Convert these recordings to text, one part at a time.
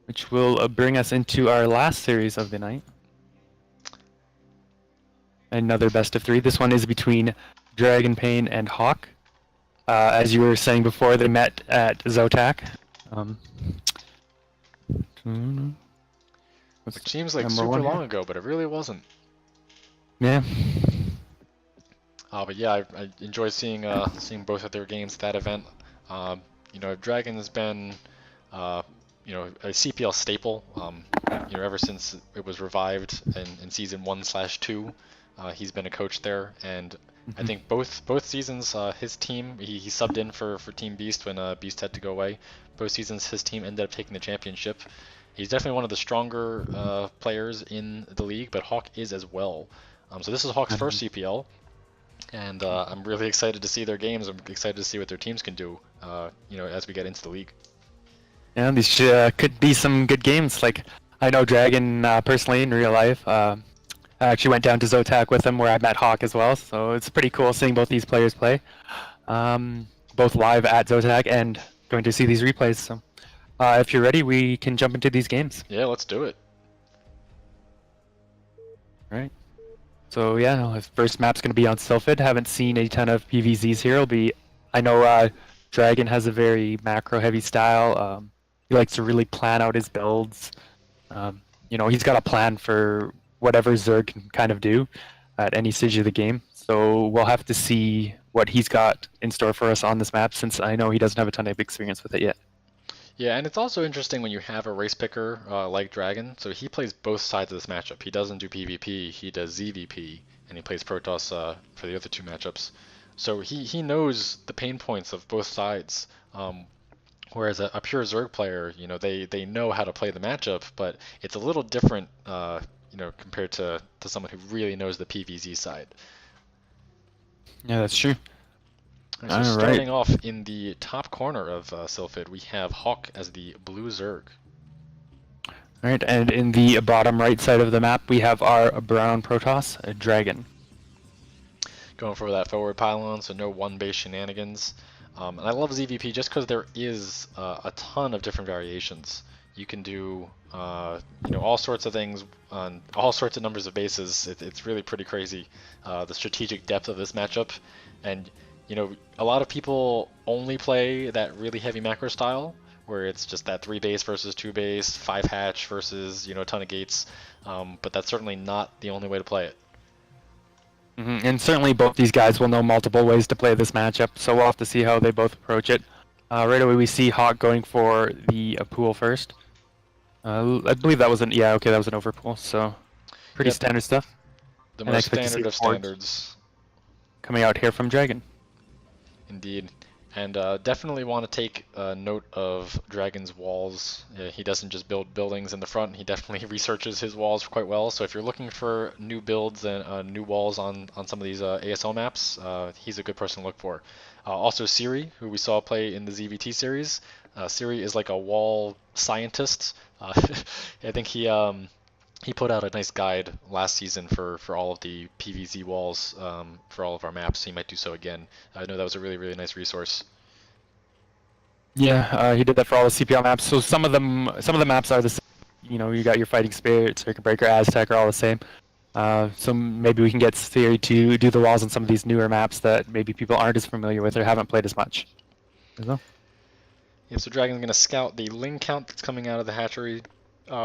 which will bring us into our last series of the night. Another best of three. This one is between Dragon Pain and Hawk. As you were saying before, they met at Zotac. Which seems like number super one long here? ago, but it really wasn't. Yeah. But yeah, I enjoyed seeing both of their games at that event. Dragon has been a CPL staple. Ever since it was revived in season 1/2, he's been a coach there, and I Mhm. think both seasons his team he subbed in for Team Beast when Beast had to go away. Both seasons his team ended up taking the championship. He's definitely one of the stronger players in the league, but Hawk is as well. So this is Hawk's first CPL, and I'm really excited to see their games. I'm excited to see what their teams can do, as we get into the league. Yeah, these could be some good games. Like, I know Dragon personally in real life. I actually went down to Zotac with him where I met Hawk as well, so it's pretty cool seeing both these players play. Both live at Zotac and going to see these replays. So, if you're ready, we can jump into these games. Yeah, let's do it. All right. So yeah, no, his first map's going to be on Sylphid. Haven't seen a ton of PVZs here. I know Dragon has a very macro-heavy style. He likes to really plan out his builds. He's got a plan for whatever Zerg can kind of do at any stage of the game. So we'll have to see what he's got in store for us on this map, since I know he doesn't have a ton of experience with it yet. Yeah, and it's also interesting when you have a race picker like Dragon. So he plays both sides of this matchup. He doesn't do PvP, he does ZVP, and he plays Protoss for the other two matchups. So he knows the pain points of both sides. Whereas a pure Zerg player, they know how to play the matchup, but it's a little different, compared to someone who really knows the PvZ side. Yeah, that's true. Right, so All right. starting off in the top corner of Sylphid, we have Hawk as the blue Zerg. All right, and in the bottom right side of the map, we have our brown Protoss, a Dragon. Going for that forward pylon, so no one base shenanigans. And I love ZVP just because there is a ton of different variations. You can do all sorts of things on all sorts of numbers of bases. It's really pretty crazy, the strategic depth of this matchup. And a lot of people only play that really heavy macro style, where it's just that 3 base versus 2 base, 5 hatch versus a ton of gates. But that's certainly not the only way to play it. And certainly both these guys will know multiple ways to play this matchup, so we'll have to see how they both approach it. Right away we see Hawk going for the pool first. I believe that was that was an overpool, so pretty Yep, standard stuff. the And I most expect to see standard the of boards standards. coming out here from Dragon. Indeed. And definitely want to take note of Dragon's walls. He doesn't just build buildings in the front, he definitely researches his walls quite well. So if you're looking for new builds and new walls on some of these ASL maps, he's a good person to look for. Also Siri, who we saw play in the ZVT series. Siri is like a wall scientist. I think he put out a nice guide last season for all of the PVZ walls for all of our maps. He might do so again. I know that was a really, really nice resource. Yeah, he did that for all the CPL maps. So some of the maps are the same. You got your Fighting Spirit, Circuit Breaker, Aztec are all the same. So maybe we can get Theory to do the walls on some of these newer maps that maybe people aren't as familiar with or haven't played as much. Yeah, so Dragon's going to scout the ling count that's coming out of the hatchery.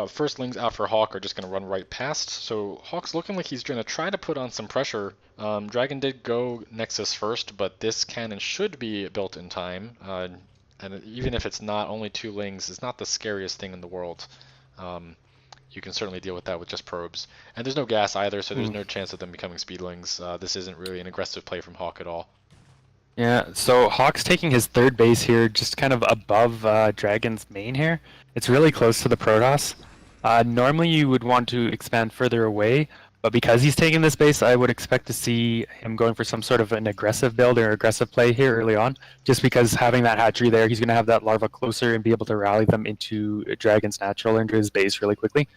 First lings out for Hawk are just going to run right past. So Hawk's looking like he's going to try to put on some pressure. Dragon did go Nexus first, but this cannon should be built in time. And even if it's not, only 2 lings is not the scariest thing in the world. You can certainly deal with that with just probes. And there's no gas either, so there's no chance of them becoming speedlings. This isn't really an aggressive play from Hawk at all. Yeah, so Hawk's taking his third base here, just kind of above Dragon's main here. It's really close to the Protoss. Normally you would want to expand further away, but because he's taking this base, I would expect to see him going for some sort of an aggressive build or aggressive play here early on, just because having that hatchery there, he's going to have that larva closer and be able to rally them into Dragon's natural into his base really quickly.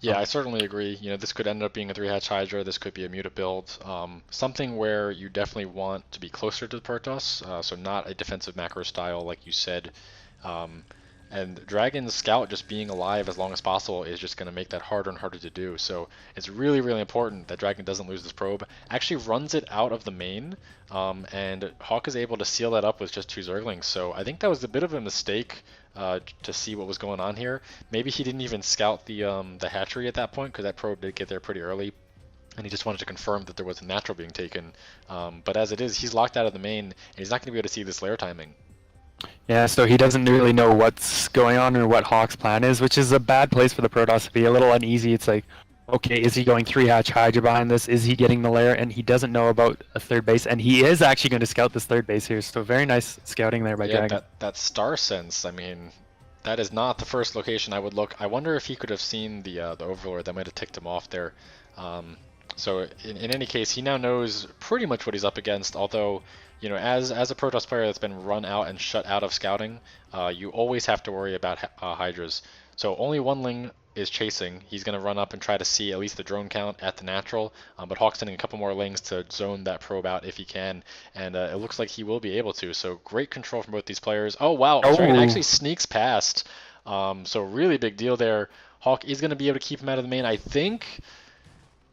Yeah, I certainly agree. This could end up being a 3-hatch Hydra. This could be a muta build. Something where you definitely want to be closer to the Protoss, so not a defensive macro style like you said. and Dragon's Scout just being alive as long as possible is just going to make that harder and harder to do. So it's really, really important that Dragon doesn't lose this probe. Actually runs it out of the main, and Hawk is able to seal that up with just 2 Zerglings. So I think that was a bit of a mistake to see what was going on here. Maybe he didn't even scout the hatchery at that point, because that probe did get there pretty early, and he just wanted to confirm that there was a natural being taken. But as it is, he's locked out of the main, and he's not going to be able to see this lair timing. Yeah, so he doesn't really know what's going on or what Hawk's plan is, which is a bad place for the Protoss to be. A little uneasy. It's like, okay, is he going 3-hatch Hydra behind this? Is he getting the lair? And he doesn't know about a third base, and he is actually going to scout this third base here. So very nice scouting there by Dragon. That star sense, I mean, that is not the first location I would look. I wonder if he could have seen the Overlord. That might have ticked him off there. So in any case, he now knows pretty much what he's up against, although, you know, as a Protoss player that's been run out and shut out of scouting, you always have to worry about Hydras. So only one Ling is chasing. He's going to run up and try to see at least the drone count at the natural, but Hawk's sending a couple more Lings to zone that probe out if he can, and it looks like he will be able to. So great control from both these players. Oh wow, Dragon actually sneaks past, so really big deal there. Hawk is going to be able to keep him out of the main, I think.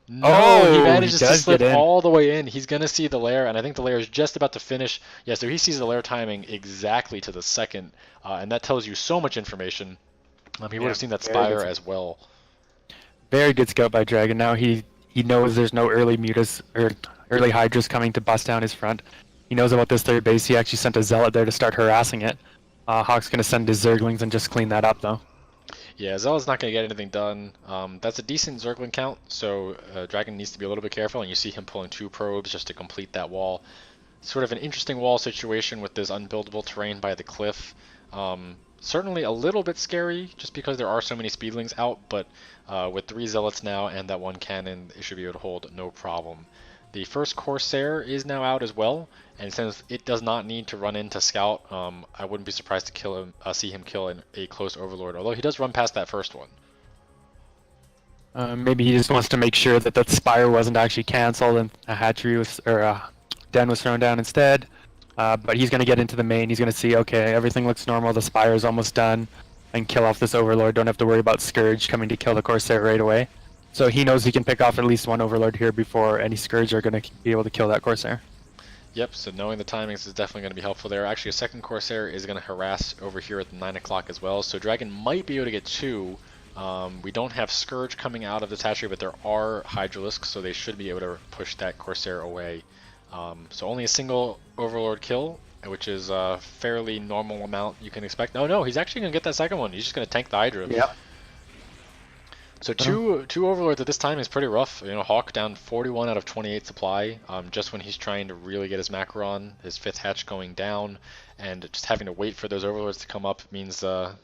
No, he manages to slip all the way in. He's going to see the lair, and I think the lair is just about to finish. Yeah, so he sees the lair timing exactly to the second, and that tells you so much information. He would have seen that Spire as well. Very good scout by Dragon. Now he knows there's no early mutas or early Hydras coming to bust down his front. He knows about this third base. He actually sent a Zealot there to start harassing it. Hawk's going to send his Zerglings and just clean that up, though. Yeah, Zealot's not going to get anything done. That's a decent Zergling count, so Dragon needs to be a little bit careful, and you see him pulling 2 probes just to complete that wall. Sort of an interesting wall situation with this unbuildable terrain by the cliff. Certainly a little bit scary, just because there are so many Speedlings out, but with 3 Zealots now and that 1 cannon, it should be able to hold no problem. The first Corsair is now out as well, and since it does not need to run into Scout, I wouldn't be surprised to kill him, see him kill a close Overlord, although he does run past that first one. Maybe he just wants to make sure that that Spire wasn't actually cancelled and a hatchery was, or a den was thrown down instead. But he's going to get into the main. He's going to see, okay, everything looks normal. The Spire is almost done, and kill off this Overlord. Don't have to worry about Scourge coming to kill the Corsair right away. So he knows he can pick off at least 1 Overlord here before any Scourge are going to be able to kill that Corsair. Yep, so knowing the timings is definitely going to be helpful there. Actually, a second Corsair is going to harass over here at the 9 o'clock as well, so Dragon might be able to get 2. We don't have Scourge coming out of this hatchery, but there are Hydralisks, so they should be able to push that Corsair away. So only a single Overlord kill, which is a fairly normal amount you can expect. No, he's actually going to get that second one. He's just going to tank the Hydra. Yep. So two Overlords at this time is pretty rough. You know, Hawk down 41 out of 28 supply, just when he's trying to really get his macro on, his 5th hatch going down, and just having to wait for those Overlords to come up means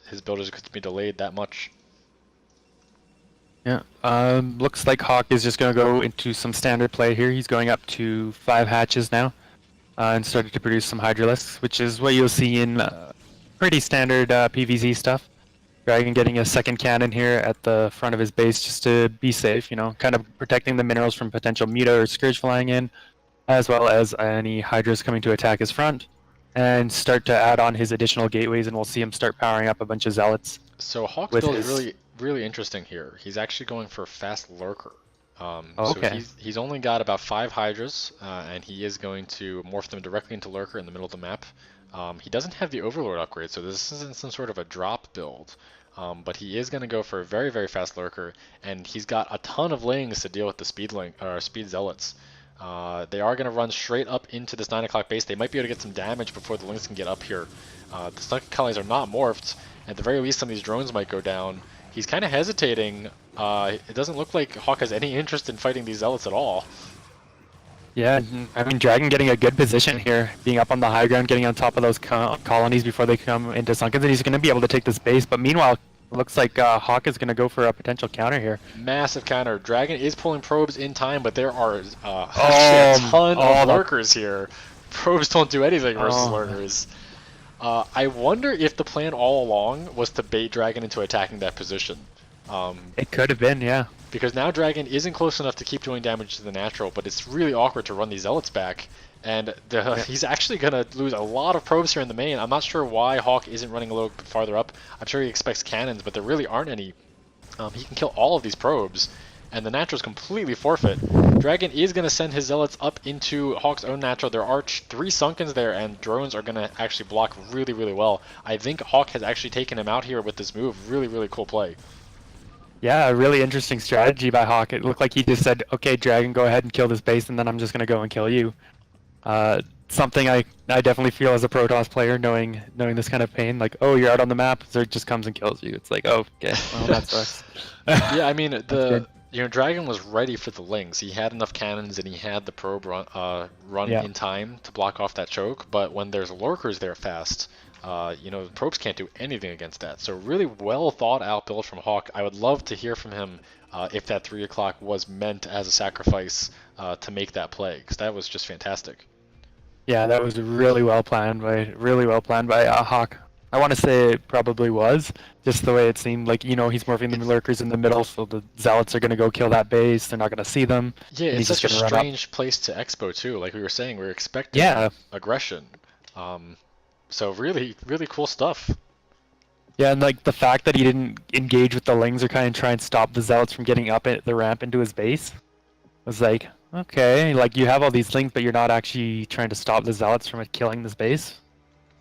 his build is going to be delayed that much. Yeah, looks like Hawk is just going to go into some standard play here. He's going up to 5 hatches now, and started to produce some Hydralisks, which is what you'll see in pretty standard PvZ stuff. Dragon getting a second cannon here at the front of his base just to be safe, you know, kind of protecting the minerals from potential Muta or Scourge flying in, as well as any Hydras coming to attack his front, and start to add on his additional gateways, and we'll see him start powering up a bunch of Zealots. So Hawk's build is really interesting here. He's actually going for Fast Lurker. So he's only got about 5 Hydras, and he is going to morph them directly into Lurker in the middle of the map. He doesn't have the Overlord upgrade, so this isn't some sort of a drop build. But he is going to go for a very, very fast Lurker, and he's got a ton of Lings to deal with the Speed Zealots. They are going to run straight up into this 9 o'clock base. They might be able to get some damage before the Lings can get up here. The Sunken Colonies are not morphed. At the very least, some of these drones might go down. He's kind of hesitating. It doesn't look like Hawk has any interest in fighting these Zealots at all. Yeah, I mean, Dragon getting a good position here, being up on the high ground, getting on top of those colonies before they come into Sunken, and he's going to be able to take this base. But meanwhile, it looks like Hawk is going to go for a potential counter here. Massive counter. Dragon is pulling probes in time, but there are actually a ton of lurkers here. Probes don't do anything versus lurkers. I wonder if the plan all along was to bait Dragon into attacking that position. It could have been, yeah. Because now Dragon isn't close enough to keep doing damage to the natural, but it's really awkward to run these Zealots back. And Yeah. he's actually going to lose a lot of probes here in the main. I'm not sure why Hawk isn't running a little bit farther up. I'm sure he expects cannons, but there really aren't any. He can kill all of these probes, and the natural's completely forfeit. Dragon is going to send his Zealots up into Hawk's own natural. There are 3 Sunkens there, and drones are going to actually block really, really well. I think Hawk has actually taken him out here with this move. Really, really cool play. Yeah, a really interesting strategy by Hawk. It looked like he just said, okay, Dragon, go ahead and kill this base, and then I'm just going to go and kill you. Something I definitely feel as a Protoss player, knowing this kind of pain, like, oh, you're out on the map, Zerg just comes and kills you. It's like, oh, okay, well, that sucks. Yeah, I mean, good. Dragon was ready for the Lings. He had enough cannons and he had the probe run Yeah. in time to block off that choke, but when there's lurkers there fast, the probes can't do anything against that. So really well thought out build from Hawk. I would love to hear from him if that 3 o'clock was meant as a sacrifice to make that play, because that was just fantastic. Yeah, that was really well planned by Hawk. I want to say it probably was, just the way it seemed. Like, he's morphing the lurkers in the middle, so the Zealots are going to go kill that base. They're not going to see them. Yeah, and it's he's just such a going to run up. strange place to expo too. Like we were saying, we were expecting Yeah. aggression. So really, really cool stuff. Yeah, and like the fact that he didn't engage with the Lings or kind of try and stop the Zealots from getting up the ramp into his base was like, okay, like you have all these Lings, but you're not actually trying to stop the Zealots from killing this base.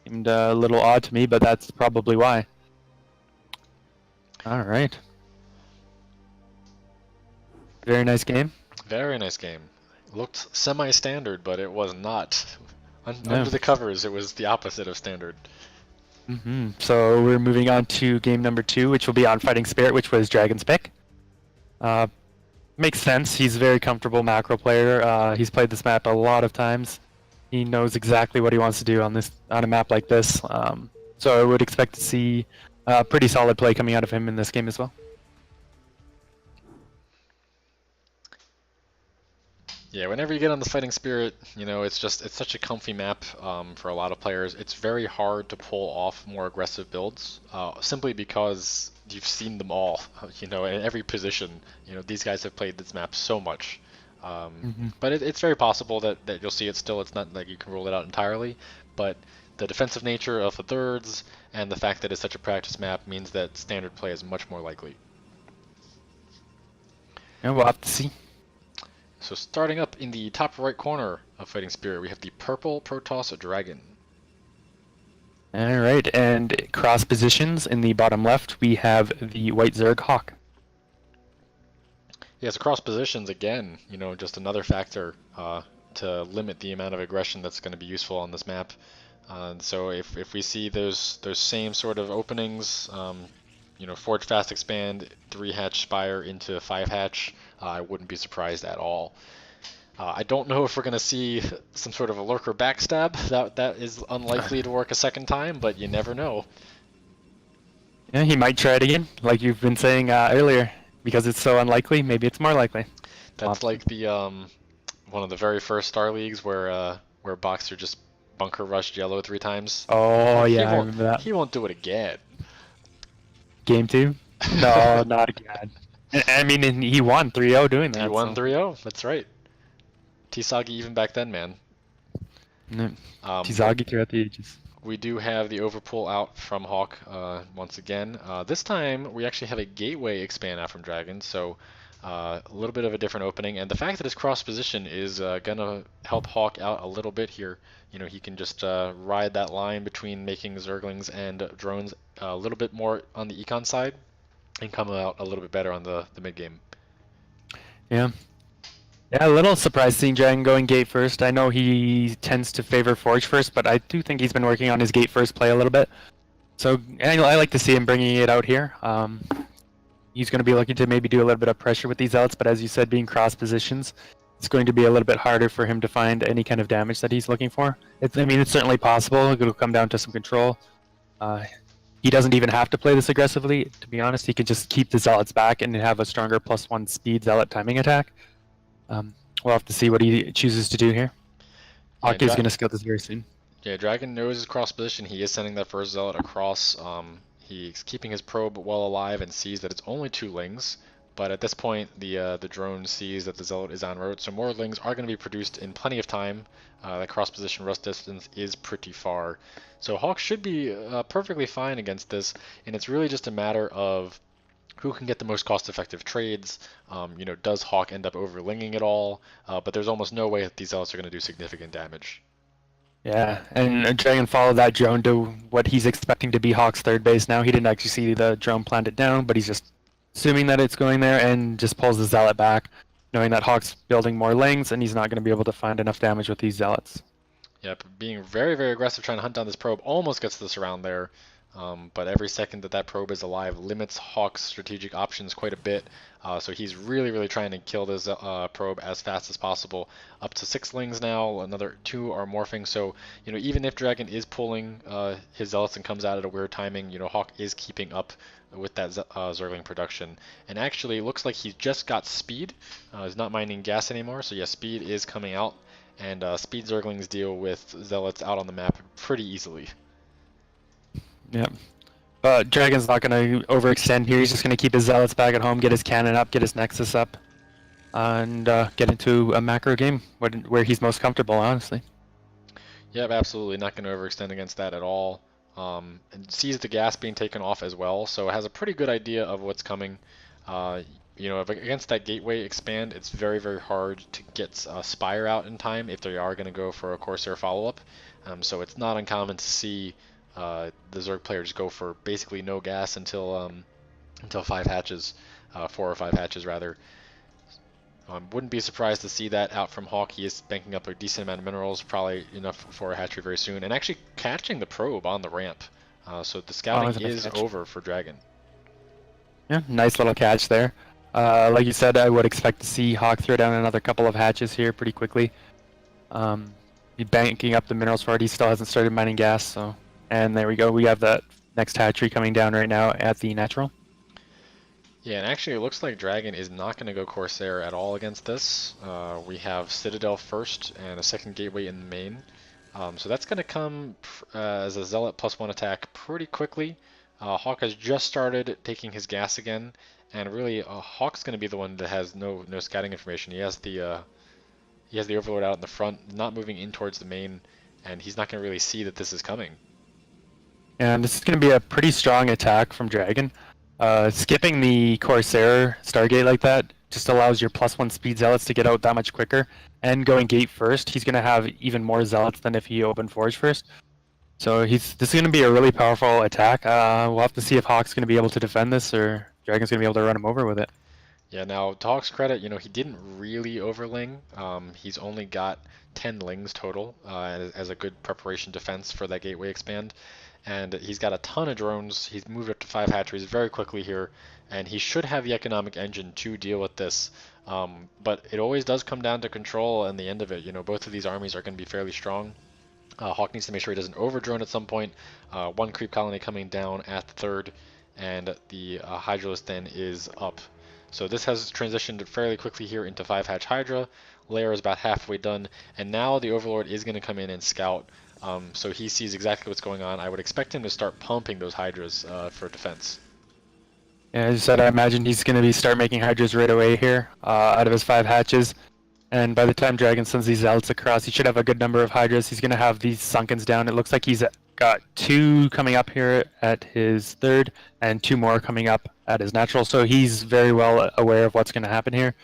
Seemed a little odd to me, but that's probably why. All right. Very nice game. Very nice game. Looked semi-standard, but it was not. No. Under the covers, it was the opposite of standard. So we're moving on to game number 2, which will be on Fighting Spirit, which was Dragon's pick. Makes sense. He's a very comfortable macro player. He's played this map a lot of times. He knows exactly what he wants to do on a map like this. So I would expect to see pretty solid play coming out of him in this game as well. Yeah, whenever you get on the Fighting Spirit, it's such a comfy map for a lot of players. It's very hard to pull off more aggressive builds, simply because you've seen them all, in every position. These guys have played this map so much. But it's very possible that you'll see it still. It's not like you can rule it out entirely, but the defensive nature of the thirds and the fact that it's such a practice map means that standard play is much more likely. And we'll have to see. So starting up in the top right corner of Fighting Spirit, we have the purple Protoss Dragon. All right, and cross positions in the bottom left, we have the white Zerg Hawk. Yeah, so cross positions again, just another factor to limit the amount of aggression that's going to be useful on this map. So if we see those same sort of openings, Forge Fast Expand, 3-hatch Spire into 5-hatch, I wouldn't be surprised at all. I don't know if we're going to see some sort of a lurker backstab. That is unlikely to work a second time, but you never know. Yeah, he might try it again, like you've been saying earlier. Because it's so unlikely, maybe it's more likely. That's like the one of the very first Star Leagues where Boxer just bunker rushed yellow 3 times. Oh yeah, I remember that. He won't do it again. Game 2? No, not again. I mean, and he won 3-0 doing that. He won 3-0. That's right. Tisagi even back then, man. Tisagi throughout the ages. We do have the overpull out from Hawk once again. This time we actually have a gateway expand out from Dragon, so a little bit of a different opening. And the fact that his cross position is gonna help Hawk out a little bit here. He can just ride that line between making Zerglings and drones a little bit more on the econ side and come out a little bit better on the mid game. Yeah. Yeah, a little surprised seeing Dragon going gate first. I know he tends to favor Forge first, but I do think he's been working on his gate first play a little bit. So I like to see him bringing it out here. He's going to be looking to maybe do a little bit of pressure with these Zealots, but as you said, being cross positions, it's going to be a little bit harder for him to find any kind of damage that he's looking for. It's certainly possible. It'll come down to some control. He doesn't even have to play this aggressively. To be honest, he could just keep the Zealots back and have a stronger +1 speed Zealot timing attack. We'll have to see what he chooses to do here. Hawk is going to skill this very soon. Yeah, Dragon knows his cross position. He is sending that first Zealot across. He's keeping his probe well alive and sees that it's only 2 lings. But at this point, the drone sees that the Zealot is en route, so more lings are going to be produced in plenty of time. That cross position rust distance is pretty far. So Hawk should be perfectly fine against this, and it's really just a matter of who can get the most cost-effective trades. Does Hawk end up overlinging it all? But there's almost no way that these Zealots are going to do significant damage. Yeah, and Dragon followed that drone to what he's expecting to be Hawk's third base now. He didn't actually see the drone planted down, but he's just assuming that it's going there and just pulls the Zealot back, knowing that Hawk's building more lings and he's not going to be able to find enough damage with these Zealots. Yep, being very, very aggressive trying to hunt down this probe almost gets this around there. But every second that probe is alive limits Hawk's strategic options quite a bit. So he's really, really trying to kill this probe as fast as possible. Up to 6 lings now, another 2 are morphing. So, even if Dragon is pulling his Zealots and comes out at a weird timing, Hawk is keeping up with that Zergling production. And actually, it looks like he's just got speed. He's not mining gas anymore. So yeah, speed is coming out. And speed Zerglings deal with Zealots out on the map pretty easily. Yep. But Dragon's not going to overextend here. He's just going to keep his Zealots back at home, get his cannon up, get his Nexus up, and get into a macro game where he's most comfortable, honestly. Yep, absolutely. Not going to overextend against that at all. And sees the gas being taken off as well, so has a pretty good idea of what's coming. Against that gateway expand, it's very, very hard to get Spire out in time if they are going to go for a Corsair follow-up. So it's not uncommon to see the Zerg players go for basically no gas until 5 hatches, 4 or 5 hatches rather. Wouldn't be surprised to see that out from Hawk. He is banking up a decent amount of minerals, probably enough for a hatchery very soon, and actually catching the probe on the ramp. So the scouting is over for Dragon. Yeah, nice little catch there. Like you said, I would expect to see Hawk throw down another couple of hatches here pretty quickly. He's banking up the minerals for it. He still hasn't started mining gas, so. And there we go. We have that next hatchery coming down right now at the natural. Yeah, and actually it looks like Dragon is not going to go Corsair at all against this. We have Citadel first and a second gateway in the main. So that's going to come as a Zealot +1 attack pretty quickly. Hawk has just started taking his gas again, and really Hawk's going to be the one that has no scouting information. He has the Overlord out in the front, not moving in towards the main, and he's not going to really see that this is coming. And this is going to be a pretty strong attack from Dragon. Skipping the Corsair Stargate like that just allows your +1 speed Zealots to get out that much quicker. And going gate first, he's going to have even more Zealots than if he opened Forge first. So this is going to be a really powerful attack. We'll have to see if Hawk's going to be able to defend this or Dragon's going to be able to run him over with it. Yeah, now to Hawk's credit, he didn't really overling. He's only got 10 lings total as a good preparation defense for that gateway expand. And he's got a ton of drones. He's moved up to 5 hatcheries very quickly here, and he should have the economic engine to deal with this. But it always does come down to control and the end of it. Both of these armies are going to be fairly strong. Hawk needs to make sure he doesn't overdrone at some point. 1 creep colony coming down at the 3rd, and the Hydralisk then is up. So this has transitioned fairly quickly here into 5 hatch Hydra. Lair is about halfway done, and now the Overlord is going to come in and scout. So he sees exactly what's going on. I would expect him to start pumping those Hydras for defense. Yeah, as I said, I imagine he's going to start making Hydras right away here out of his 5 hatches. And by the time Dragon sends these Zealots across, he should have a good number of Hydras. He's going to have these Sunkens down. It looks like he's got 2 coming up here at his 3rd and 2 more coming up at his natural. So he's very well aware of what's going to happen here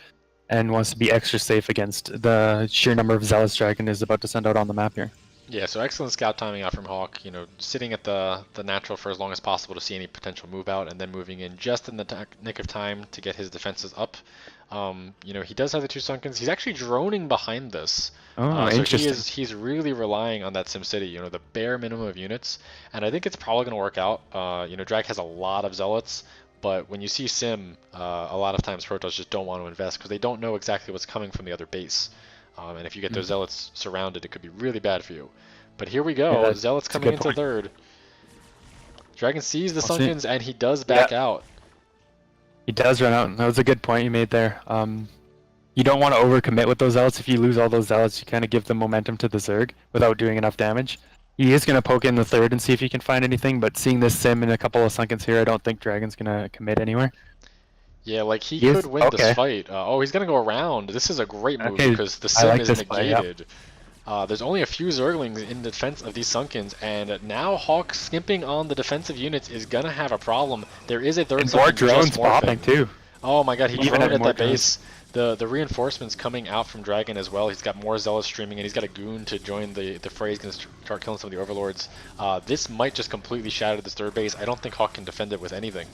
and wants to be extra safe against the sheer number of Zealots Dragon is about to send out on the map here. Yeah, so excellent scout timing out from Hawk, sitting at the natural for as long as possible to see any potential move out, and then moving in just in the nick of time to get his defenses up. He does have the 2 Sunkens. He's actually droning behind this. Oh, interesting. So he's really relying on that SimCity, the bare minimum of units, and I think it's probably going to work out. Drag has a lot of Zealots, but when you see Sim, a lot of times Protoss just don't want to invest because they don't know exactly what's coming from the other base. And if you get those Zealots surrounded, it could be really bad for you. But here we go, yeah, Zealots coming into 3rd. Dragon sees the Sunkens, and he does back out. He does run out. That was a good point you made there. You don't want to overcommit with those Zealots. If you lose all those Zealots, you kind of give the momentum to the Zerg without doing enough damage. He is going to poke in the third and see if he can find anything, but seeing this sim and a couple of Sunkens here, I don't think Dragon's going to commit anywhere. Yeah, like he He could is win this okay. fight. Oh, he's gonna go around. This is a great move Okay, because the I sim like is this play. Yep. negated. There's only a few Zerglings in defense of these Sunkens, and now Hawk skimping on the defensive units is gonna have a problem. There is a third And more Sunken just drones popping morphing. too. Oh my god, he He even droned had at more that drones. base. The reinforcements coming out from Dragon as well. He's got more Zealous streaming, and he's got a goon to join the fray. He's gonna start killing some of the overlords. This might just completely shatter this third base. I don't think Hawk can defend it with anything.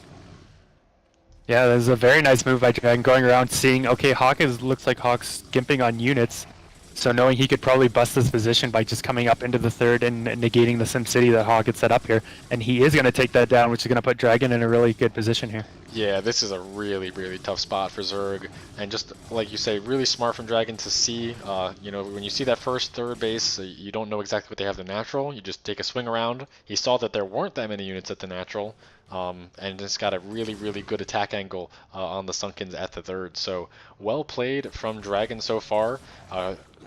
Yeah, that was a very nice move by Dragon, going around seeing, okay, Hawk looks like Hawk's skimping on units, so knowing he could probably bust this position by just coming up into the third and negating the Sim City that Hawk had set up here, and he is going to take that down, which is going to put Dragon in a really good position here. Yeah, this is a really, really tough spot for Zerg, and just like you say, really smart from Dragon to see. When you see that first third base, you don't know exactly what they have the natural. You just take a swing around. He saw that there weren't that many units at the natural, and just got a really, really good attack angle on the Sunkens at the third. So well played from Dragon so far.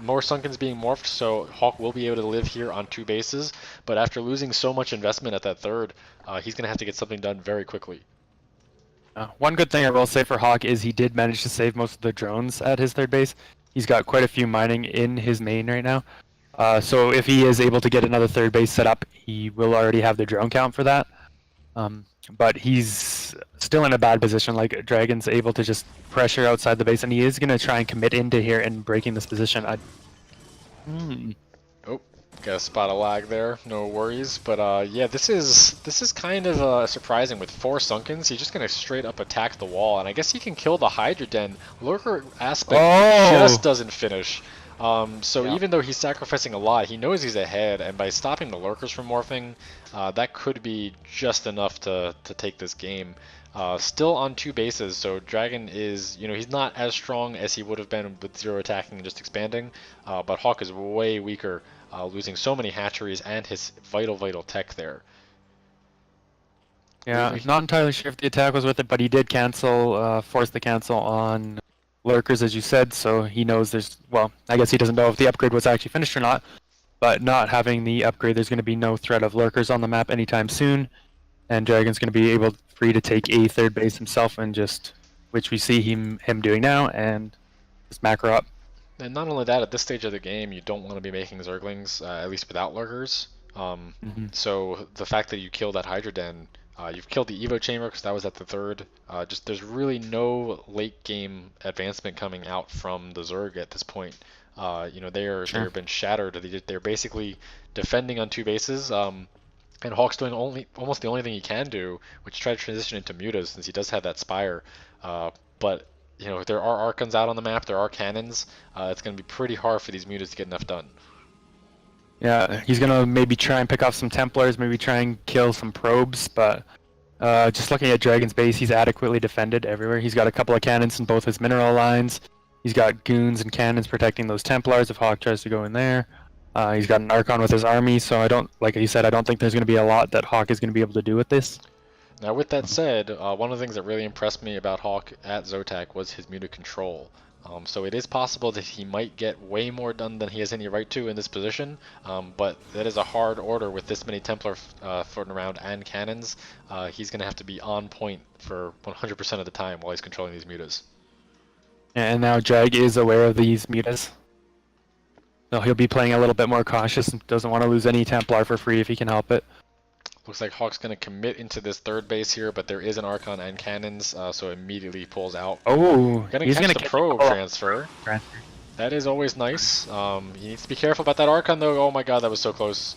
More Sunkens being morphed, so Hawk will be able to live here on two bases. But after losing so much investment at that third, he's going to have to get something done very quickly. One good thing I will say for Hawk is he did manage to save most of the drones at his third base. He's got quite a few mining in his main right now. So if he is able to get another third base set up, he will already have the drone count for that. But he's still in a bad position. Like Dragon's able to just pressure outside the base, and he is going to try and commit into here and breaking this position. Oh, got a spot of lag there. No worries. But yeah, this is kind of surprising with four Sunkens. He's just gonna straight up attack the wall, and I guess he can kill the Hydra Den. Lurker aspect just Oh! doesn't finish. So Yeah. even though he's sacrificing a lot, he knows he's ahead, and by stopping the Lurkers from morphing, that could be just enough to take this game. Still on two bases, so Dragon is, he's not as strong as he would have been with zero attacking and just expanding, but Hawk is way weaker, losing so many hatcheries and his vital tech there. Yeah, not entirely sure if the attack was with it, but he did cancel, force the cancel on lurkers, as you said, so he knows there's, well, I guess he doesn't know if the upgrade was actually finished or not, but not having the upgrade, there's going to be no threat of lurkers on the map anytime soon, and Dragon's going to be able free to take a third base himself and just, which we see him doing now, and just macro up. And not only that, at this stage of the game, you don't want to be making Zerglings, at least without lurkers. So the fact that you kill that Hydra Den, you've killed the Evo Chamber because that was at the third. Just there's really no late game advancement coming out from the Zerg at this point. They've been shattered. They're basically defending on two bases. And Hawk's doing almost the only thing he can do, which is try to transition into mutas since he does have that spire. But there are Archons out on the map. There are cannons. It's going to be pretty hard for these mutas to get enough done. Yeah, he's going to maybe try and pick off some Templars, maybe try and kill some probes, but just looking at Dragon's base, he's adequately defended everywhere. He's got a couple of cannons in both his mineral lines. He's got goons and cannons protecting those Templars if Hawk tries to go in there. He's got an Archon with his army, so I don't, like you said, I don't think there's going to be a lot that Hawk is going to be able to do with this. Now, with that said, one of the things that really impressed me about Hawk at Zotac was his muta control. So it is possible that he might get way more done than he has any right to in this position, but that is a hard order with this many Templar floating around and cannons. He's going to have to be on point for 100% of the time while he's controlling these mutas. And now Drag is aware of these mutas. So he'll be playing a little bit more cautious and doesn't want to lose any Templar for free if he can help it. Looks like Hawk's going to commit into this third base here, but there is an Archon and cannons, so immediately pulls out. Oh, He's going to catch the probe transfer. That is always nice. He needs to be careful about that Archon though. Oh my god, that was so close.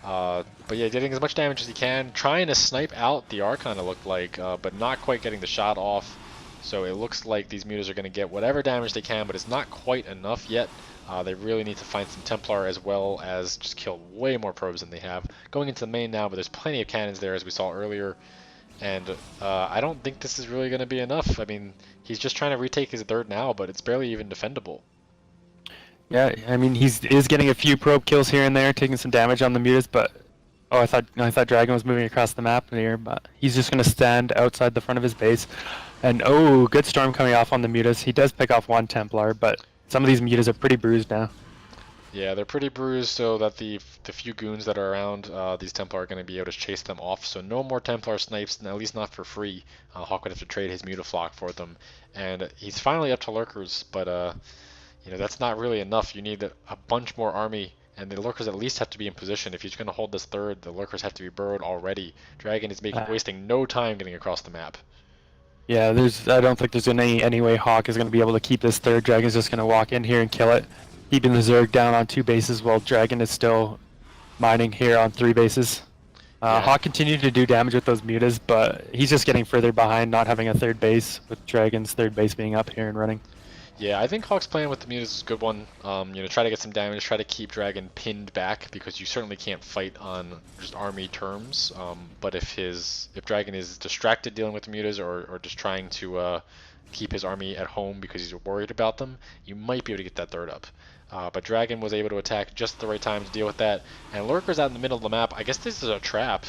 But yeah, getting as much damage as he can. Trying to snipe out the Archon, it looked like, but not quite getting the shot off. So it looks like these mutas are going to get whatever damage they can, but it's not quite enough yet. They really need to find some Templar as well as just kill way more probes than they have. Going into the main now, but there's plenty of cannons there as we saw earlier. And I don't think this is really going to be enough. I mean, he's just trying to retake his third now, but it's barely even defendable. Yeah, I mean is getting a few probe kills here and there, taking some damage on the mutas, but I thought Dragon was moving across the map here, but he's just gonna stand outside the front of his base. And oh, good storm coming off on the mutas. He does pick off one Templar, but some of these mutas are pretty bruised now. Yeah, they're pretty bruised, so that the few goons that are around these Templar are going to be able to chase them off. So no more Templar snipes, at least not for free. Hawk would have to trade his Mutaflock for them, and he's finally up to lurkers, but that's not really enough. You need a bunch more army, and the lurkers at least have to be in position. If he's going to hold this third, the lurkers have to be burrowed already. Dragon is Uh, wasting no time getting across the map. yeah, I don't think there's any way Hawk is going to be able to keep this third. Dragon's just going to walk in here and kill it, keeping the Zerg down on 2 bases while Dragon is still mining here on 3 bases. Yeah, Hawk continued to do damage with those mutas, but he's just getting further behind, not having a third base, with Dragon's third base being up here and running. Yeah, I think Hawk's plan with the Mute is a good one. Try to get some damage, try to keep Dragon pinned back because you certainly can't fight on just army terms. But if Dragon is distracted dealing with the Mutas or just trying to keep his army at home because he's worried about them, you might be able to get that third up. But Dragon was able to attack just at the right time to deal with that. And Lurker's out in the middle of the map. I guess this is a trap.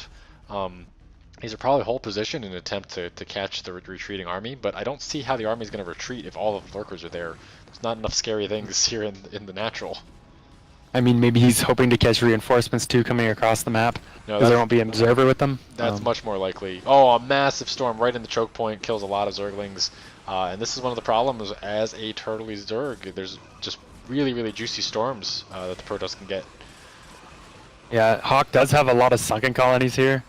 These are probably hold position in an attempt to catch the retreating army, but I don't see how the army is going to retreat if all of the lurkers are there. There's not enough scary things here in the natural. I mean, maybe he's hoping to catch reinforcements too coming across the map, No, because there won't be an observer with them. that's much more likely. Oh, a massive storm right in the choke point kills a lot of Zerglings, and this is one of the problems as a turtley Zerg. There's just really, really juicy storms that the Protoss can get. Yeah, Hawk does have a lot of sunken colonies here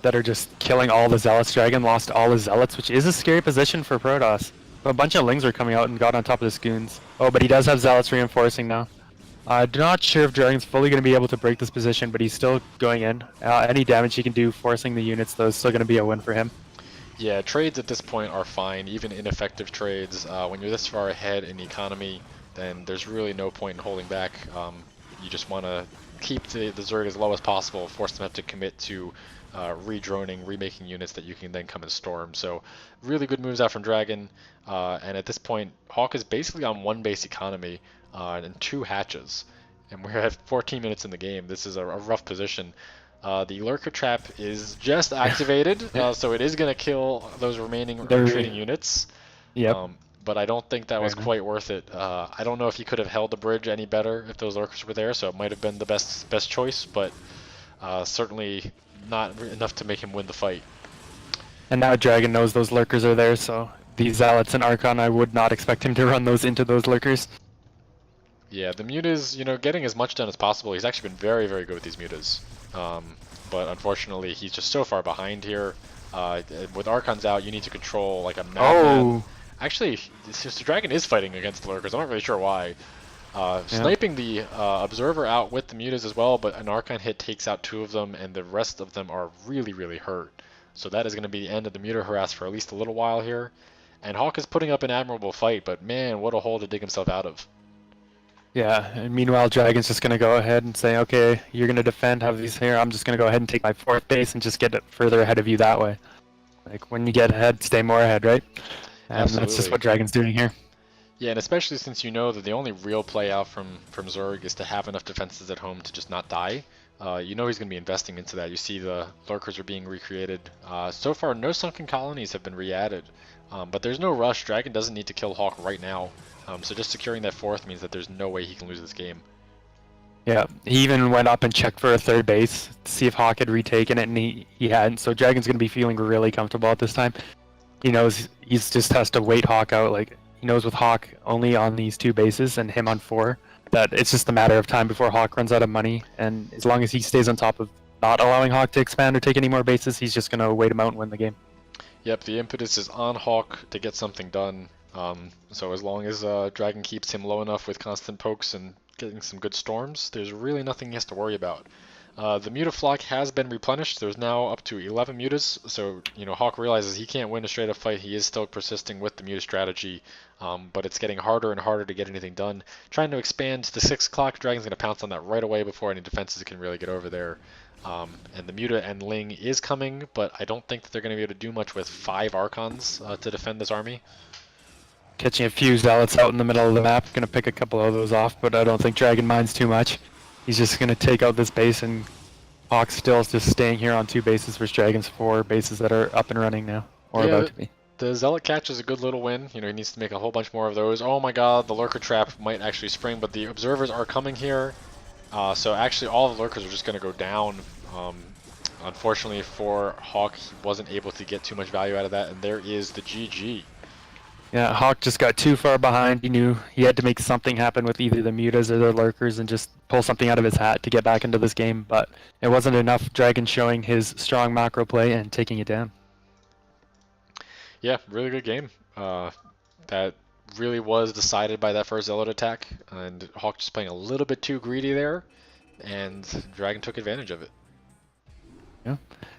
that are just killing all the Zealots. Dragon lost all his Zealots, which is a scary position for Protoss. A bunch of Lings are coming out and got on top of the Scoons. Oh, but he does have Zealots reinforcing now. I'm not sure if Dragon's fully going to be able to break this position, but he's still going in. Any damage he can do forcing the units, though, is still going to be a win for him. Yeah, trades at this point are fine, even ineffective trades. When you're this far ahead in the economy, then there's really no point in holding back. You just want to keep the Zerg as low as possible, force them to have to commit to redroning, remaking units that you can then come and storm. So really good moves out from Dragon, and at this point, Hawk is basically on 1 base economy and 2 hatches. And we're at 14 minutes in the game. This is a rough position. The Lurker Trap is just activated, so it is going to kill those remaining retreating units. Yep. But I don't think that was quite worth it. I don't know if he could have held the bridge any better if those Lurkers were there, so it might have been the best choice, but certainly not enough to make him win the fight. And now Dragon knows those Lurkers are there, so these Zealots and Archon, I would not expect him to run those into those Lurkers. Yeah, the Mutas, getting as much done as possible. He's actually been very, very good with these Mutas. But unfortunately, he's just so far behind here. With Archons out, you need to control like a madman. Actually, the Dragon is fighting against the Lurkers. I'm not really sure why. Sniping the Observer out with the Mutas as well, but an Archon hit takes out 2 of them, and the rest of them are really, really hurt. So that is going to be the end of the Muta harass for at least a little while here. And Hawk is putting up an admirable fight, but man, what a hole to dig himself out of. Yeah, and meanwhile, Dragon's just going to go ahead and say, okay, you're going to defend, have these here, I'm just going to go ahead and take my 4th base and just get it further ahead of you that way. Like, when you get ahead, stay more ahead, right? And Absolutely. that's just what Dragon's doing here. Yeah, and especially since you know that the only real play out from Zerg is to have enough defenses at home to just not die. You know he's going to be investing into that. You see the Lurkers are being recreated. So far, no sunken colonies have been re-added. But there's no rush. Dragon doesn't need to kill Hawk right now. So just securing that 4th means that there's no way he can lose this game. Yeah, he even went up and checked for a 3rd base to see if Hawk had retaken it, and he hadn't. So Dragon's going to be feeling really comfortable at this time. He knows he's just has to wait Hawk out. Like, he knows with Hawk only on these 2 bases and him on 4, that it's just a matter of time before Hawk runs out of money. And as long as he stays on top of not allowing Hawk to expand or take any more bases, he's just going to wait him out and win the game. Yep, the impetus is on Hawk to get something done. So as long as Dragon keeps him low enough with constant pokes and getting some good storms, there's really nothing he has to worry about. The Mutaflock has been replenished. There's now up to 11 Mutas, so Hawk realizes he can't win a straight up fight. He is still persisting with the Muta strategy, but it's getting harder and harder to get anything done. Trying to expand to 6 o'clock, Dragon's going to pounce on that right away before any defenses can really get over there. And the Muta and Ling is coming, but I don't think that they're going to be able to do much with 5 Archons to defend this army. Catching a few Zealots out in the middle of the map, going to pick a couple of those off, but I don't think Dragon minds too much. He's just going to take out this base, and Hawk still is just staying here on 2 bases versus Dragon's 4 bases that are up and running now, or about to be. The Zealot catch is a good little win. He needs to make a whole bunch more of those. Oh my god, the Lurker Trap might actually spring, but the Observers are coming here. So actually all the Lurkers are just going to go down. Unfortunately for Hawk, he wasn't able to get too much value out of that, and there is the GG. Yeah, Hawk just got too far behind. He knew he had to make something happen with either the mutas or the lurkers and just pull something out of his hat to get back into this game, but it wasn't enough. DragOn showing his strong macro play and taking it down. Yeah, really good game. That really was decided by that first Zealot attack, and Hawk just playing a little bit too greedy there, and DragOn took advantage of it. Yeah.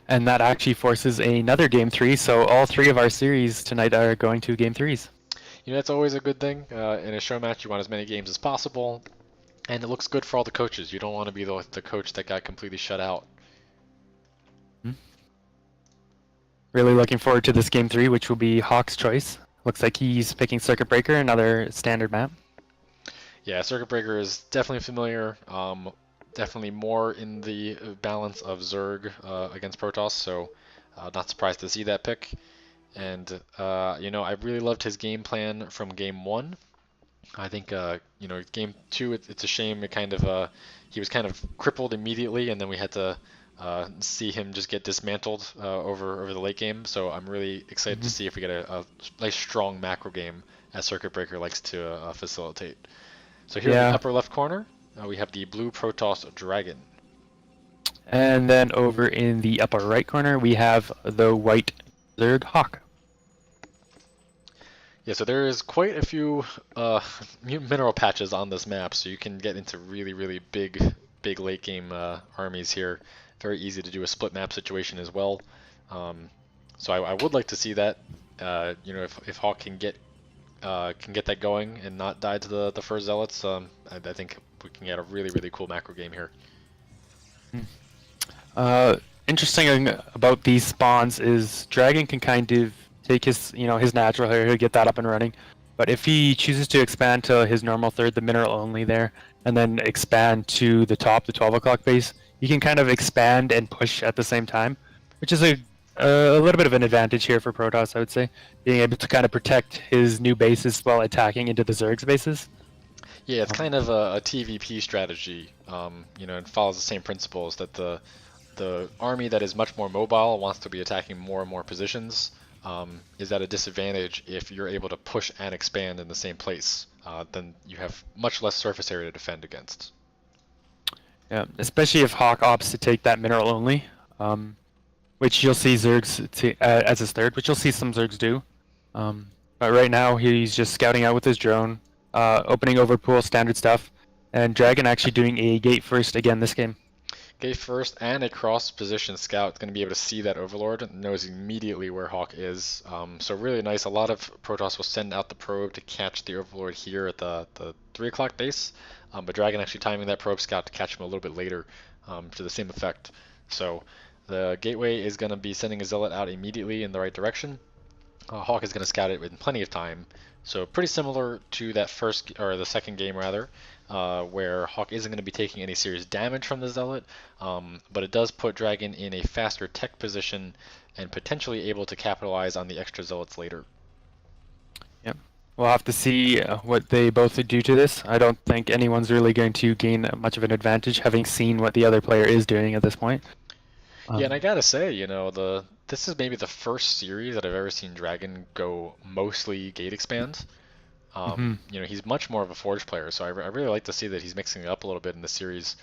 And that actually forces another game 3, so all 3 of our series tonight are going to game 3s. That's always a good thing. In a show match, you want as many games as possible, and it looks good for all the coaches. You don't want to be the coach that got completely shut out. Really looking forward to this game 3, which will be Hawk's choice. Looks like he's picking Circuit Breaker, another standard map. Yeah, Circuit Breaker is definitely familiar. Definitely more in the balance of Zerg against Protoss, so not surprised to see that pick. And I really loved his game plan from game 1. I think game 2 it's a shame he was kind of crippled immediately, and then we had to see him just get dismantled over the late game. So I'm really excited to see if we get a nice strong macro game as Circuit Breaker likes to facilitate. So here in the upper left corner, we have the blue Protoss DragOn. And then over in the upper right corner, we have the white Zerg Hawk. Yeah, so there is quite a few mineral patches on this map, so you can get into really, really big late game armies here. Very easy to do a split map situation as well. So I would like to see that. If Hawk can get that going and not die to the first Zealots, I think we can get a really, really cool macro game here. Interesting about these spawns is DragOn can kind of take his natural area, get that up and running. But if he chooses to expand to his normal third, the mineral only there, and then expand to the top, the 12 o'clock base, he can kind of expand and push at the same time, which is a little bit of an advantage here for Protoss, I would say, being able to kind of protect his new bases while attacking into the Zerg's bases. Yeah, it's kind of a TVP strategy, and follows the same principles that the army that is much more mobile wants to be attacking more and more positions. Is at a disadvantage if you're able to push and expand in the same place. Then you have much less surface area to defend against. Yeah, especially if Hawk opts to take that mineral only, which you'll see Zergs as his third, which you'll see some Zergs do. But right now he's just scouting out with his drone, opening over pool, standard stuff, and DragOn actually doing a gate first again this game. Gate first and a cross position scout going to be able to see that Overlord and knows immediately where Hawk is. So really nice. A lot of Protoss will send out the probe to catch the Overlord here at the 3 o'clock base, but DragOn actually timing that probe scout to catch him a little bit later to the same effect. So the gateway is going to be sending a Zealot out immediately in the right direction. Hawk is going to scout it in plenty of time. So pretty similar to that the second game rather, where Hawk isn't going to be taking any serious damage from the Zealot, but it does put DragOn in a faster tech position and potentially able to capitalize on the extra Zealots later. Yep. We'll have to see what they both do to this. I don't think anyone's really going to gain much of an advantage having seen what the other player is doing at this point. Yeah, and I gotta say, this is maybe the first series that I've ever seen DragOn go mostly gate expand. He's much more of a Forge player, so I really like to see that he's mixing it up a little bit in the series.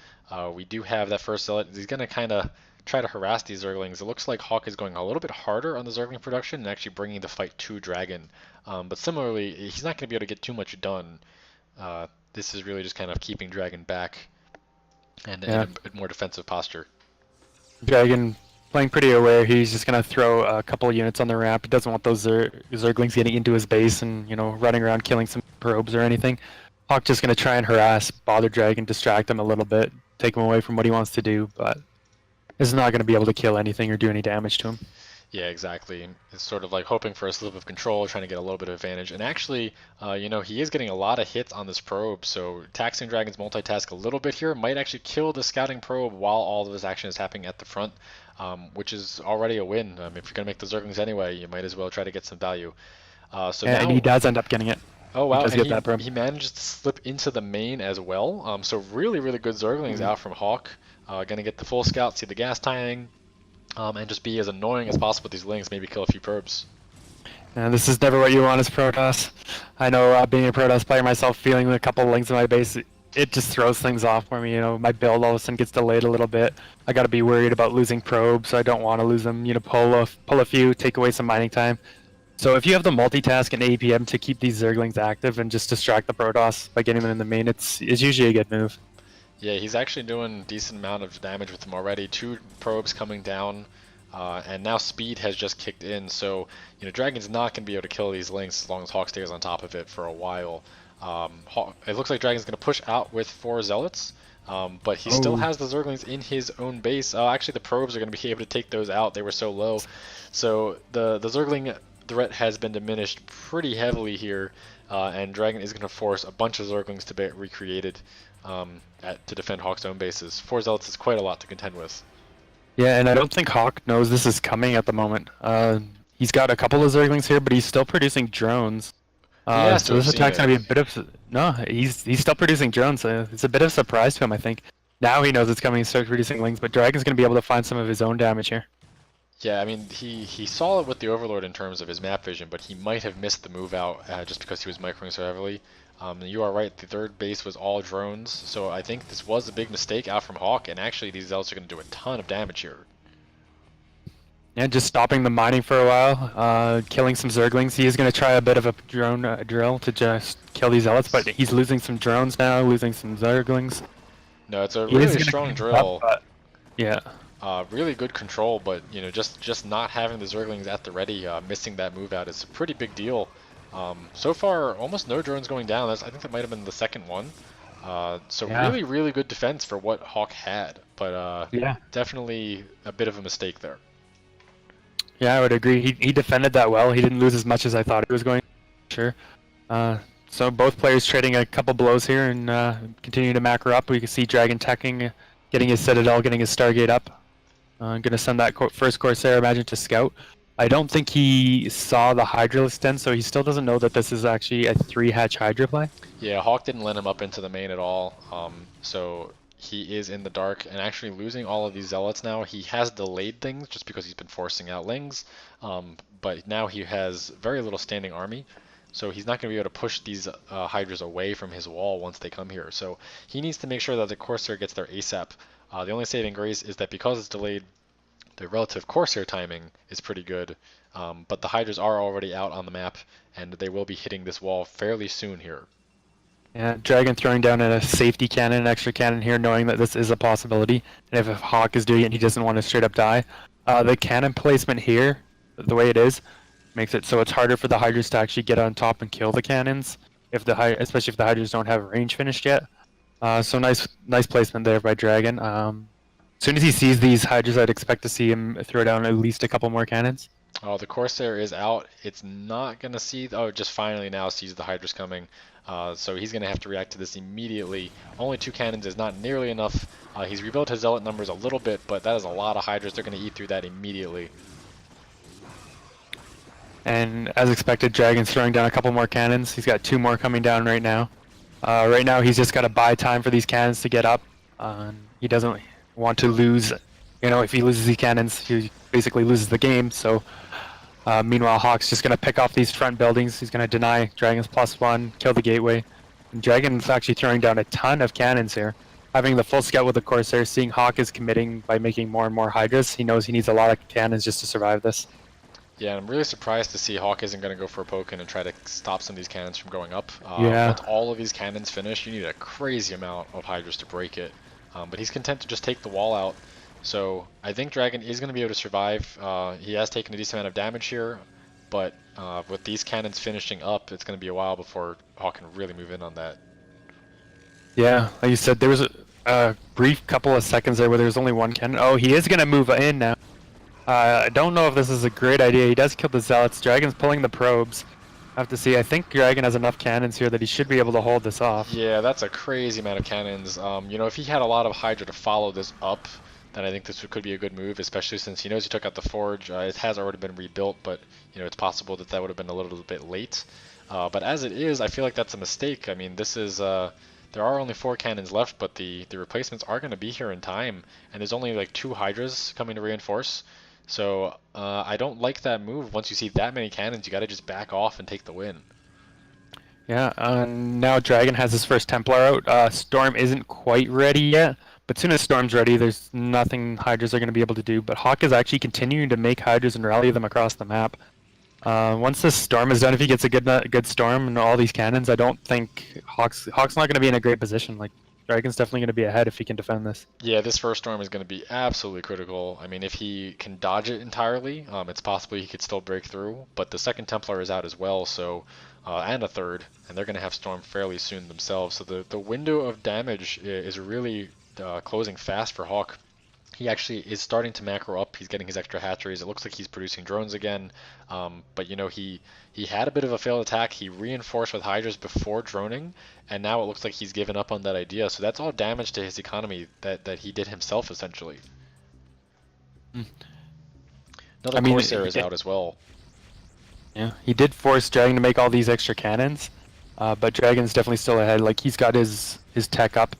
We do have that first Zealot. He's going to kind of try to harass these Zerglings. It looks like Hawk is going a little bit harder on the Zergling production and actually bringing the fight to DragOn. But similarly, he's not going to be able to get too much done. This is really just kind of keeping DragOn back and in a more defensive posture. DragOn playing pretty aware. He's just going to throw a couple of units on the ramp. He doesn't want those Zerglings getting into his base and, running around killing some probes or anything. Hawk just going to try and harass, bother DragOn, distract him a little bit, take him away from what he wants to do, but is not going to be able to kill anything or do any damage to him. Yeah, exactly. It's sort of like hoping for a slip of control, trying to get a little bit of advantage. And actually, he is getting a lot of hits on this probe, so taxing Dragon's multitask a little bit here might actually kill the scouting probe while all of this action is happening at the front, which is already a win. If you're going to make the Zerglings anyway, you might as well try to get some value. So And he now, does end up getting it. oh He wow, does and get he that probe. he managed to slip into the main as well. So really, really good Zerglings Mhm. out from Hawk. Gonna get the full scout, see the gas timing, and just be as annoying as possible with these links, maybe kill a few probes. And this is never what you want as Protoss. I know being a Protoss player myself, feeling a couple links in my base, it just throws things off for me. My build all of a sudden gets delayed a little bit. I got to be worried about losing probes, so I don't want to lose them. Pull a few, take away some mining time. So if you have the multitask and APM to keep these Zerglings active and just distract the Protoss by getting them in the main, it's usually a good move. Yeah, he's actually doing a decent amount of damage with them already. Two probes coming down, and now speed has just kicked in. So, Dragon's not going to be able to kill these links as long as Hawk stays on top of it for a while. It looks like Dragon's going to push out with 4 Zealots, but he still Oh. has the Zerglings in his own base. Actually, the probes are going to be able to take those out. They were so low. So the Zergling threat has been diminished pretty heavily here, and Dragon is going to force a bunch of Zerglings to be recreated to defend Hawk's own bases. 4 Zealots is quite a lot to contend with. Yeah, and I don't think Hawk knows this is coming at the moment. He's got a couple of Zerglings here, but he's still producing drones. He has to So have this seen attack's it. gonna be a bit of no. He's still producing drones. So it's a bit of a surprise to him, I think. Now he knows it's coming. He starts producing lings, but Dragon's gonna be able to find some of his own damage here. Yeah, I mean, he saw it with the Overlord in terms of his map vision, but he might have missed the move out just because he was microing so heavily. You are right, the third base was all drones, so I think this was a big mistake out from Hawk, and actually these Zealots are going to do a ton of damage here. Yeah, just stopping the mining for a while, killing some Zerglings. He is gonna try a bit of a drone drill to just kill these zealots, but he's losing some drones now, losing some Zerglings. No, it's a He is really gonna strong clean this up, drill. but yeah. Really good control, but just not having the Zerglings at the ready, missing that move out is a pretty big deal. So far, almost no drones going down. I think that might have been the second one. So Yeah. really, really good defense for what Hawk had, but Yeah. definitely a bit of a mistake there. Yeah, I would agree. He defended that well. He didn't lose as much as I thought he was going to. Sure. So both players trading a couple blows here and continuing to macro up. We can see Dragon teching, getting his Citadel, getting his Stargate up. I'm going to send that first Corsair, imagine, to scout. I don't think he saw the Hydra extend, so he still doesn't know that this is actually a 3-hatch Hydra play. Yeah, Hawk didn't let him up into the main at all, so he is in the dark and actually losing all of these Zealots now. He has delayed things just because he's been forcing out Lings, but now he has very little standing army, so he's not going to be able to push these Hydras away from his wall once they come here. So he needs to make sure that the Corsair gets there ASAP. The only saving grace is that because it's delayed, the relative Corsair timing is pretty good, but the Hydras are already out on the map, and they will be hitting this wall fairly soon here. Yeah, Dragon throwing down a safety cannon, an extra cannon here, knowing that this is a possibility. And if Hawk is doing it, he doesn't want to straight up die. The cannon placement here, the way it is, makes it so it's harder for the Hydras to actually get on top and kill the cannons, especially if the Hydras don't have range finished yet. So nice placement there by Dragon. As soon as he sees these Hydras, I'd expect to see him throw down at least a couple more cannons. Oh, the Corsair is out. It's not going to see... Oh, just finally now sees the Hydras coming. So he's going to have to react to this immediately. Only 2 cannons is not nearly enough. He's rebuilt his Zealot numbers a little bit, but that is a lot of Hydras. They're going to eat through that immediately. And as expected, Dragon's throwing down a couple more cannons. He's got 2 more coming down right now. Right now, he's just got to buy time for these cannons to get up. He doesn't want to lose. If he loses these cannons, he basically loses the game. So, meanwhile, Hawk's just going to pick off these front buildings. He's going to deny Dragon's +1, kill the gateway. And Dragon's actually throwing down a ton of cannons here. Having the full scout with the Corsair, seeing Hawk is committing by making more and more Hydras, he knows he needs a lot of cannons just to survive this. Yeah, I'm really surprised to see Hawk isn't going to go for a poke in and try to stop some of these cannons from going up. Yeah. Once all of these cannons finish, you need a crazy amount of Hydras to break it. But he's content to just take the wall out. So I think Dragon is going to be able to survive. He has taken a decent amount of damage here, but with these cannons finishing up, it's going to be a while before Hawk can really move in on that. Yeah, like you said, there was a brief couple of seconds there where there was only 1 cannon. Oh, he is going to move in now. I don't know if this is a great idea. He does kill the Zealots. Dragon's pulling the probes. I have to see. I think Dragon has enough cannons here that he should be able to hold this off. Yeah, that's a crazy amount of cannons. You know, if he had a lot of Hydra to follow this up, then I think this could be a good move, especially since he knows he took out the Forge. It has already been rebuilt, but, you know, it's possible that that would have been a little bit late. But as it is, I feel like that's a mistake. I mean, this is, there are only 4 cannons left, but the replacements are going to be here in time, and there's only like 2 Hydras coming to reinforce. So I don't like that move. Once you see that many cannons, you got to just back off and take the win. Yeah, now Dragon has his first Templar out. Storm isn't quite ready yet, but soon as Storm's ready, there's nothing Hydras are going to be able to do. But Hawk is actually continuing to make Hydras and rally them across the map. Once this Storm is done, if he gets a good Storm and all these cannons, I don't think Hawk's not going to be in a great position. Like, Dragon's definitely going to be ahead if he can defend this. Yeah, this first storm is going to be absolutely critical. I mean, if he can dodge it entirely, it's possible he could still break through. But the second Templar is out as well, so and a third, and they're going to have storm fairly soon themselves. So the window of damage is really closing fast for Hawk. He actually is starting to macro up. He's getting his extra hatcheries. It looks like he's producing drones again. But you know, he had a bit of a failed attack. He reinforced with Hydras before droning, and now it looks like he's given up on that idea. So that's all damage to his economy that he did himself essentially. Another Corsair is out as well. Yeah, he did force Dragon to make all these extra cannons, but Dragon's definitely still ahead. Like, he's got his tech up.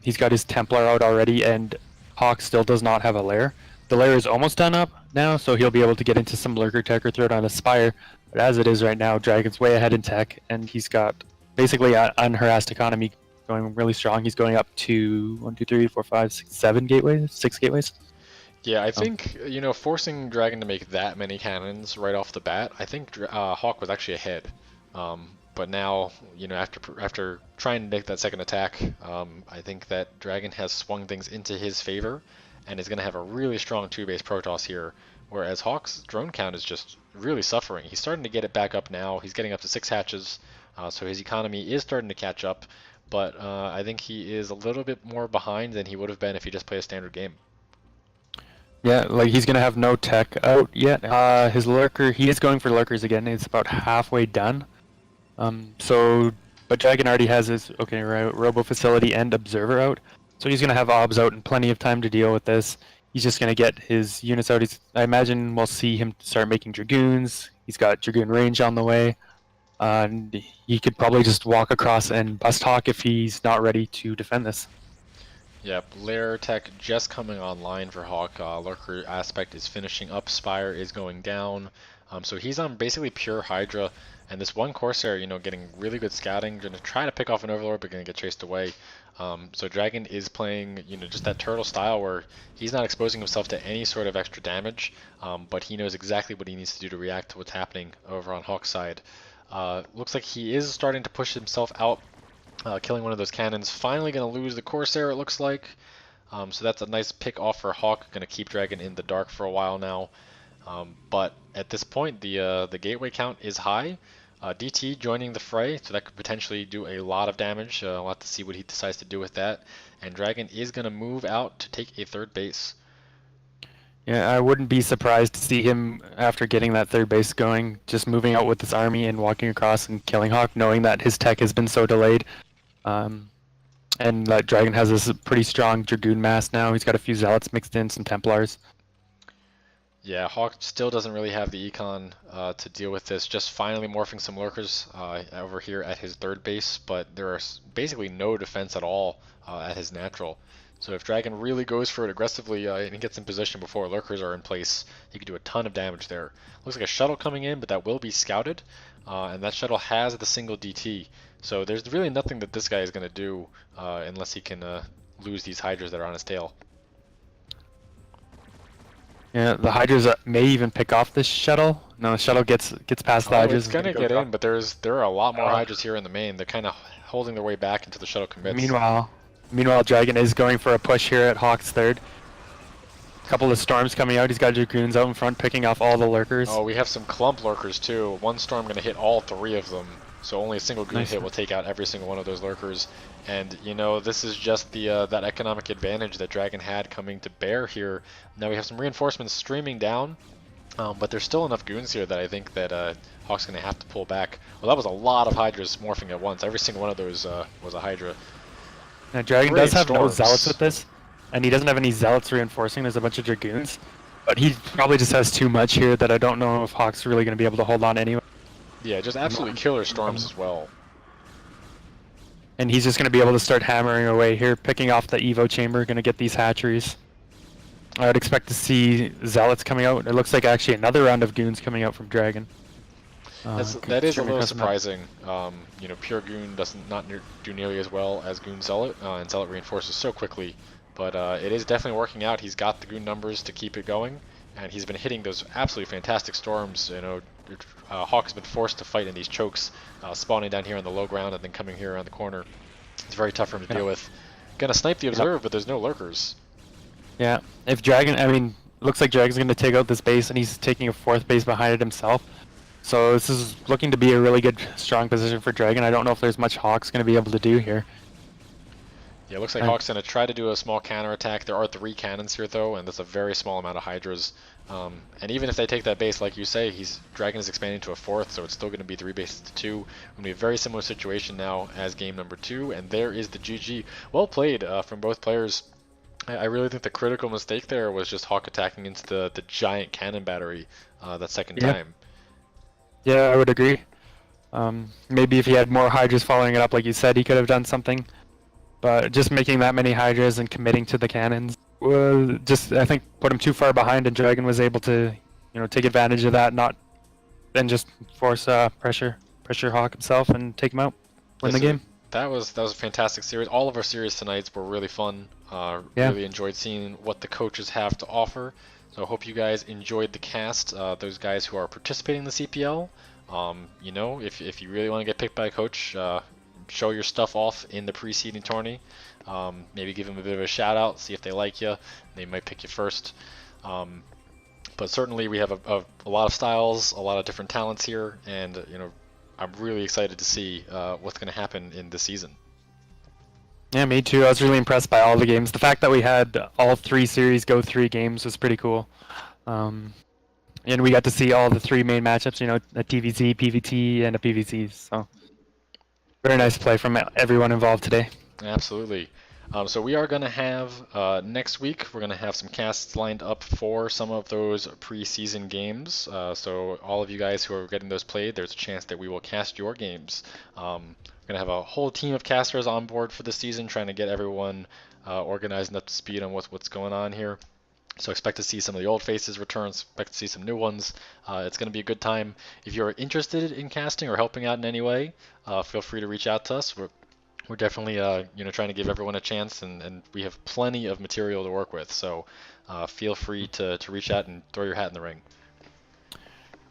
He's got his Templar out already, and Hawk still does not have a lair. The lair is almost done up now, so he'll be able to get into some lurker tech or throw it on a Spire. But as it is right now, Dragon's way ahead in tech, and he's got basically an unharassed economy going really strong. He's going up to 1, 2, 3, 4, 5, 6, 7 gateways, 6 gateways. Yeah, I think, you know, forcing Dragon to make that many cannons right off the bat, I think Hawk was actually ahead. But now, you know, after trying to make that second attack, I think that Dragon has swung things into his favor and is going to have a really strong 2-base Protoss here, whereas Hawk's drone count is just really suffering. He's starting to get it back up now. He's getting up to 6 hatches, so his economy is starting to catch up, but I think he is a little bit more behind than he would have been if he just played a standard game. Yeah, like, he's gonna have no tech out yet. His lurker, he is going for lurkers again. It's about halfway done. But Dragon already has his Robo Facility and Observer out, so he's gonna have obs out and plenty of time to deal with this. He's just gonna get his units out. I imagine we'll see him start making Dragoons. He's got Dragoon range on the way. And he could probably just walk across and bust Hawk if he's not ready to defend this. Yep, lair tech just coming online for Hawk. Lurker aspect is finishing up. Spire is going down. So he's on basically pure Hydra. And this one Corsair, you know, getting really good scouting. Going to try to pick off an Overlord, but going to get chased away. So Dragon is playing, you know, just that turtle style where he's not exposing himself to any sort of extra damage. But he knows exactly what he needs to do to react to what's happening over on Hawk's side. Looks like he is starting to push himself out. Killing one of those cannons. Finally going to lose the Corsair, it looks like. So that's a nice pick off for Hawk. Going to keep Dragon in the dark for a while now. But at this point, the gateway count is high. DT joining the fray, so that could potentially do a lot of damage. We'll have to see what he decides to do with that. And Dragon is going to move out to take a third base. Yeah, I wouldn't be surprised to see him, after getting that third base going, just moving out with his army and walking across and killing Hawk, knowing that his tech has been so delayed. And that Dragon has this pretty strong Dragoon mass now. He's got a few Zealots mixed in, some Templars. Yeah, Hawk still doesn't really have the econ to deal with this. Just finally morphing some lurkers over here at his third base, but there is basically no defense at all at his natural. So if Dragon really goes for it aggressively and he gets in position before lurkers are in place, he could do a ton of damage there. Looks like a shuttle coming in, but that will be scouted, and that shuttle has the single DT. So there's really nothing that this guy is going to do unless he can lose these Hydras that are on his tail. Yeah, the Hydras may even pick off this shuttle. No, the shuttle gets past the Hydras. It's gonna get in, but there are a lot more Hydras here in the main. They're kind of holding their way back until the shuttle commits. Meanwhile, Dragon is going for a push here at Hawk's third. Couple of storms coming out. He's got Dragoons out in front, picking off all the lurkers. Oh, we have some clump lurkers too. One storm gonna hit all 3 of them. So only a single goon Nice. hit will take out every single one of those lurkers. And you know, this is just the that economic advantage that Dragon had coming to bear here. Now we have some reinforcements streaming down, but there's still enough goons here that I think that Hawk's going to have to pull back. Well, that was a lot of Hydras morphing at once. Every single one of those was a Hydra. Now, Dragon does Great have no zealots storms. with this, and he doesn't have any zealots reinforcing. There's a bunch of dragoons, but he probably just has too much here that I don't know if Hawk's really going to be able to hold on anyway. Yeah, just absolutely killer storms as well. And he's just going to be able to start hammering away here, picking off the Evo chamber, going to get these hatcheries. I would expect to see zealots coming out. It looks like actually another round of goons coming out from Dragon. That is a little custom up. surprising. You know, pure goon doesn't do nearly as well as goon zealot, and zealot reinforces so quickly. But it is definitely working out. He's got the goon numbers to keep it going, and he's been hitting those absolutely fantastic storms. You know, Hawk has been forced to fight in these chokes, spawning down here on the low ground and then coming here around the corner. It's very tough for him to deal with. Gonna snipe the observe, but there's no lurkers. Yeah, if Dragon, I mean, looks like Dragon's going to take out this base, and he's taking a fourth base behind it himself. So this is looking to be a really good, strong position for Dragon. I don't know if there's much Hawk's going to be able to do here. Yeah, it looks like Hawk's going to try to do a small counterattack. There are 3 cannons here, though, and that's a very small amount of Hydras. And even if they take that base, like you say, Dragon is expanding to a 4th, so it's still going to be 3 bases to 2. Going to be a very similar situation now as game number 2, and there is the GG. Well played from both players. I really think the critical mistake there was just Hawk attacking into the giant cannon battery that second time. Yeah, I would agree. Maybe if he had more Hydras following it up, like you said, he could have done something. But just making that many Hydras and committing to the cannons just, I think, put him too far behind, and Dragon was able to, take advantage of that, and just force pressure Hawk himself and take him out, win the game. That was a fantastic series. All of our series tonights were really fun. Really enjoyed seeing what the coaches have to offer. So I hope you guys enjoyed the cast. Those guys who are participating in the CPL, if you really want to get picked by a coach, show your stuff off in the pre-seeding tourney. Maybe give them a bit of a shout out, see if they like you. They might pick you first. But certainly we have a lot of styles, a lot of different talents here, and I'm really excited to see what's going to happen in this season. Yeah, me too. I was really impressed by all the games. The fact that we had all 3 series go 3 games was pretty cool. And we got to see all the 3 main matchups, a TVZ, PVT, and a PVZ. So very nice play from everyone involved today. Absolutely. So we are going to have, next week, we're going to have some casts lined up for some of those preseason games. So all of you guys who are getting those played, there's a chance that we will cast your games. We're going to have a whole team of casters on board for the season, trying to get everyone organized and up to speed on what's going on here. So expect to see some of the old faces return, expect to see some new ones. It's going to be a good time. If you're interested in casting or helping out in any way, feel free to reach out to us. We're definitely trying to give everyone a chance, and we have plenty of material to work with. So feel free to reach out and throw your hat in the ring.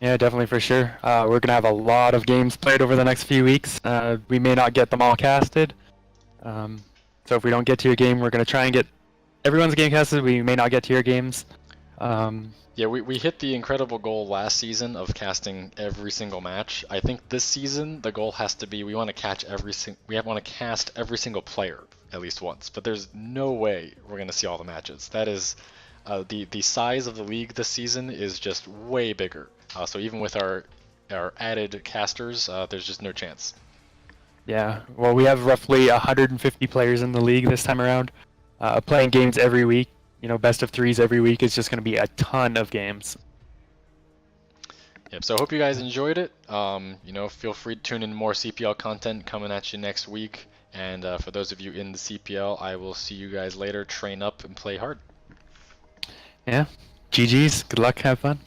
Yeah, definitely, for sure. We're going to have a lot of games played over the next few weeks. We may not get them all casted. So if we don't get to your game, we're going to try and get everyone's game casted. We may not get to your games. Yeah, we hit the incredible goal last season of casting every single match. I think this season the goal has to be we want to cast every single player at least once. But there's no way we're going to see all the matches. That is the size of the league this season is just way bigger. So even with our added casters, there's just no chance. Yeah, well, we have roughly 150 players in the league this time around, playing games every week. Best of 3s every week is just going to be a ton of games. Yep, so I hope you guys enjoyed it. Feel free to tune in more CPL content coming at you next week. And for those of you in the CPL, I will see you guys later. Train up and play hard. Yeah, GG's. Good luck. Have fun.